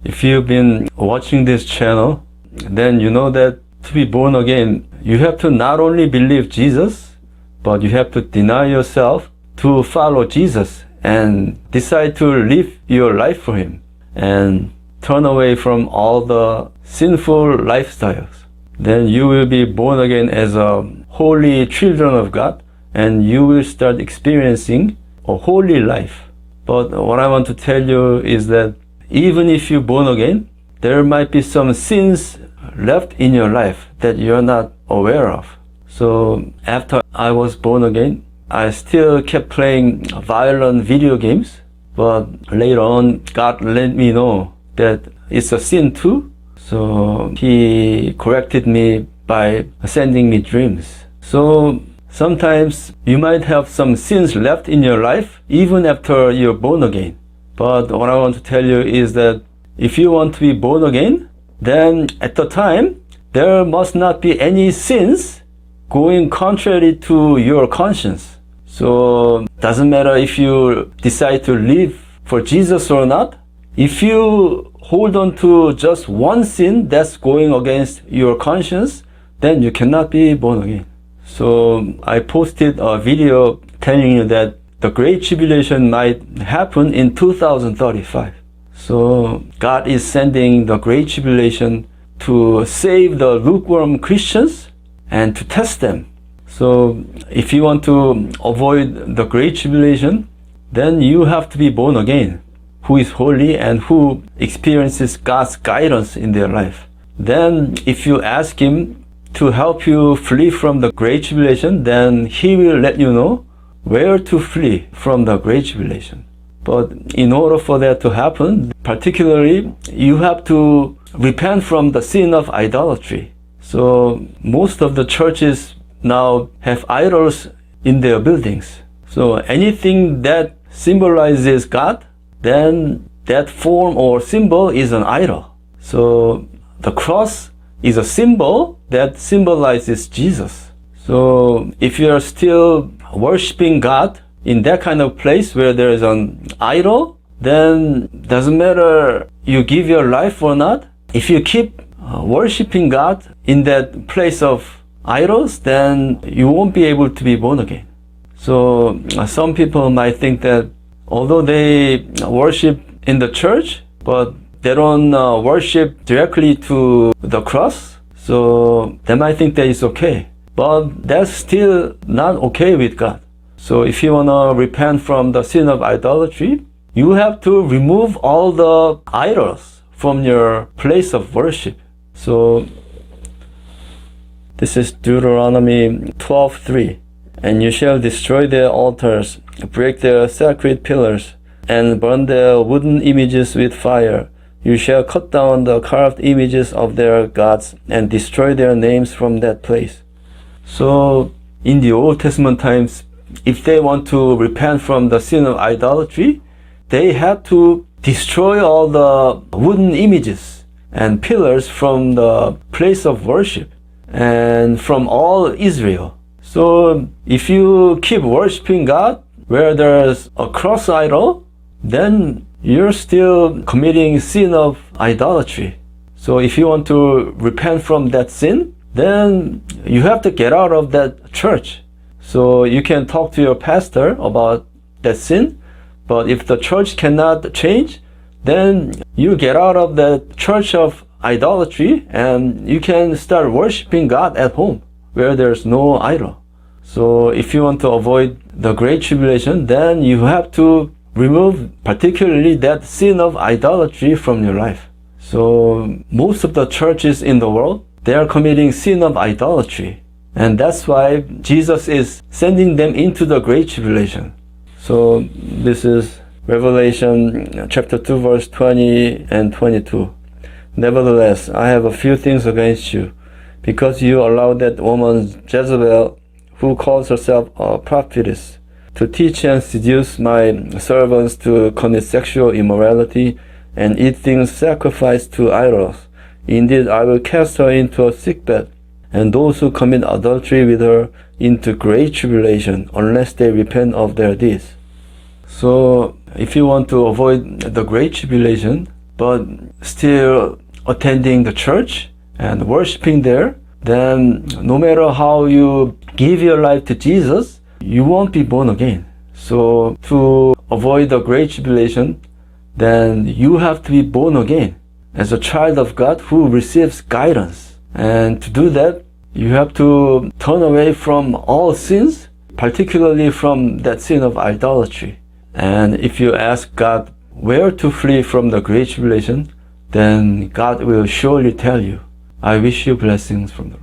If you've been watching this channel, then you know that to be born again, you have to not only believe Jesus, but you have to deny yourself to follow Jesus and decide to live your life for Him and turn away from all the sinful lifestyles. Then you will be born again as a holy children of God, and you will start experiencing a holy life. But what I want to tell you is that even if you're born again, there might be some sins left in your life that you're not aware of. So after I was born again, I still kept playing violent video games, but later on God let me know that it's a sin too. So He corrected me by sending me dreams. So sometimes you might have some sins left in your life even after you're born again. But what I want to tell you is that if you want to be born again, then at the time there must not be any sins going contrary to your conscience. So doesn't matter if you decide to live for Jesus or not. If you hold on to just one sin that's going against your conscience, then you cannot be born again. So I posted a video telling you that the Great Tribulation might happen in 2035. So God is sending the Great Tribulation to save the lukewarm Christians and to test them. So if you want to avoid the Great Tribulation, then you have to be born again, who is holy and who experiences God's guidance in their life. Then if you ask Him to help you flee from the Great Tribulation, then He will let you know where to flee from the Great Tribulation. But in order for that to happen, particularly, you have to repent from the sin of idolatry. So most of the churches now have idols in their buildings. So anything that symbolizes God, then that form or symbol is an idol. So the cross is a symbol that symbolizes Jesus. So if you are still worshiping God in that kind of place where there is an idol, then doesn't matter you give your life or not. If you keep worshiping God in that place of idols, then you won't be able to be born again. So some people might think that although they worship in the church, but they don't worship directly to the cross, so they might think that it's okay. But that's still not okay with God. So if you want to repent from the sin of idolatry, you have to remove all the idols from your place of worship. So this is Deuteronomy 12:3. And you shall destroy their altars, break their sacred pillars, and burn their wooden images with fire. You shall cut down the carved images of their gods and destroy their names from that place. So in the Old Testament times, if they want to repent from the sin of idolatry, they had to destroy all the wooden images and pillars from the place of worship and from all Israel. So if you keep worshiping God where there's a cross idol, then you're still committing sin of idolatry. So if you want to repent from that sin, then you have to get out of that church. So you can talk to your pastor about that sin, but if the church cannot change, then you get out of the church of idolatry and you can start worshiping God at home where there's no idol. So if you want to avoid the Great Tribulation, then you have to remove particularly that sin of idolatry from your life. So most of the churches in the world, they are committing sin of idolatry. And that's why Jesus is sending them into the Great Tribulation. So this is Revelation chapter 2 verse 20 and 22. Nevertheless, I have a few things against you, because you allowed that woman Jezebel, who calls herself a prophetess, to teach and seduce my servants to commit sexual immorality and eat things sacrificed to idols. Indeed, I will cast her into a sickbed, and those who commit adultery with her into great tribulation, unless they repent of their deeds. So, if you want to avoid the great tribulation, but still attending the church and worshiping there, then no matter how you give your life to Jesus, you won't be born again. So to avoid the great tribulation, then you have to be born again as a child of God who receives guidance. And to do that, you have to turn away from all sins, particularly from that sin of idolatry. And if you ask God where to flee from the great tribulation, then God will surely tell you. I wish you blessings from the Lord.